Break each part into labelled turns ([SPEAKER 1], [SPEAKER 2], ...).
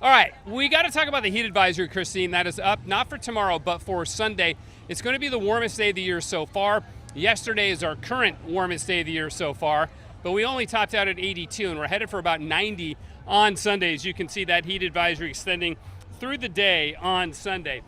[SPEAKER 1] All right, we got to talk about the heat advisory, Christine. That is up not for tomorrow, but for Sunday. It's going to be the warmest day of the year so far. Yesterday is our current warmest day of the year so far, but we only topped out at 82, and we're headed for about 90 on Sunday. As you can see, that heat advisory extending through the day on Sunday.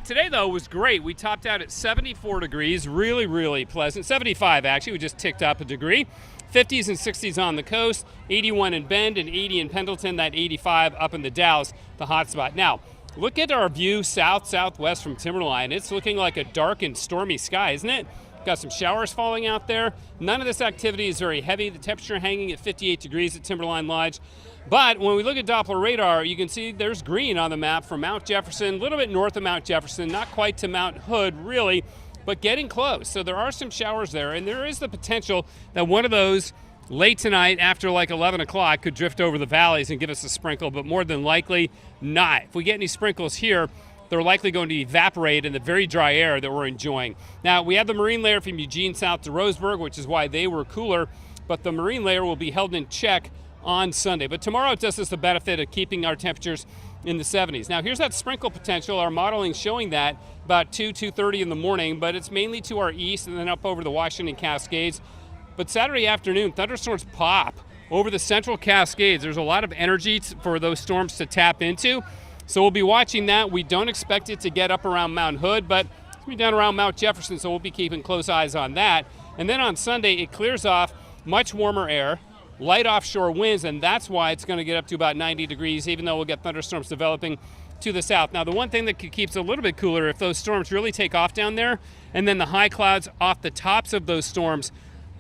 [SPEAKER 1] Today, though, was great. We topped out at 74 degrees, really pleasant. 75, actually. We just ticked up a degree. 50s and 60s on the coast, 81 in Bend and 80 in Pendleton, that 85 up in the Dalles, the hot spot. Now, look at our view southwest from Timberline. It's looking like a dark and stormy sky, isn't it? Got some showers falling out there. None of this activity is very heavy. The temperature hanging at 58 degrees at Timberline Lodge. But when we look at Doppler radar, you can see there's green on the map from Mount Jefferson, a little bit north of Mount Jefferson, not quite to Mount Hood, really, but getting close. So there are some showers there, and there is the potential that one of those late tonight after like 11 o'clock could drift over the valleys and give us a sprinkle, but more than likely not. If we get any sprinkles here, they're likely going to evaporate in the very dry air that we're enjoying. Now, we have the marine layer from Eugene south to Roseburg, which is why they were cooler, but the marine layer will be held in check on Sunday. But tomorrow it does us the benefit of keeping our temperatures in the 70s. Now, here's that sprinkle potential. Our modeling showing that about 2:30 in the morning, but it's mainly to our east and then up over the Washington Cascades. But Saturday afternoon, thunderstorms pop over the central Cascades. There's a lot of energy for those storms to tap into. So we'll be watching that. We don't expect it to get up around Mount Hood, but it's going to be down around Mount Jefferson, so we'll be keeping close eyes on that. And then on Sunday, it clears off, much warmer air, light offshore winds, and that's why it's going to get up to about 90 degrees, even though we'll get thunderstorms developing to the south. Now, the one thing that keeps it a little bit cooler, if those storms really take off down there, and then the high clouds off the tops of those storms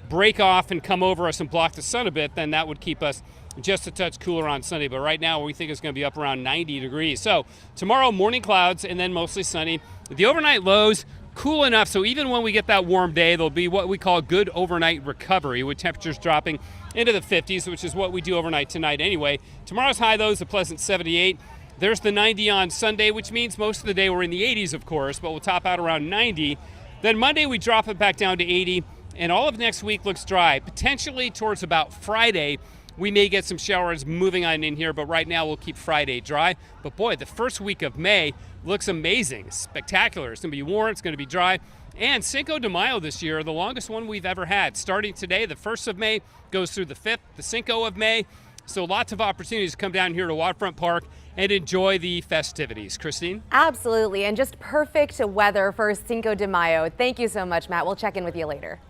[SPEAKER 1] break off and come over us and block the sun a bit, then that would keep us just a touch cooler on Sunday. But right now, we think it's going to be up around 90 degrees. So tomorrow, morning clouds and then mostly sunny. The overnight lows, cool enough, so even when we get that warm day, there'll be what we call good overnight recovery with temperatures dropping into the 50s, which is what we do overnight tonight anyway. Tomorrow's high, though, is a pleasant 78. There's the 90 on Sunday, which means most of the day we're in the 80s, of course, but we'll top out around 90. Then Monday, we drop it back down to 80, and all of next week looks dry. Potentially towards about Friday, we may get some showers moving on in here, but right now we'll keep Friday dry. But boy, the first week of May looks amazing. It's spectacular. It's going to be warm. It's going to be dry. And Cinco de Mayo this year, the longest one we've ever had. Starting today, the 1st of May, goes through the 5th, the Cinco of May. So lots of opportunities to come down here to Waterfront Park and enjoy the festivities. Christine?
[SPEAKER 2] Absolutely, and just perfect weather for Cinco de Mayo. Thank you so much, Matt. We'll check in with you later.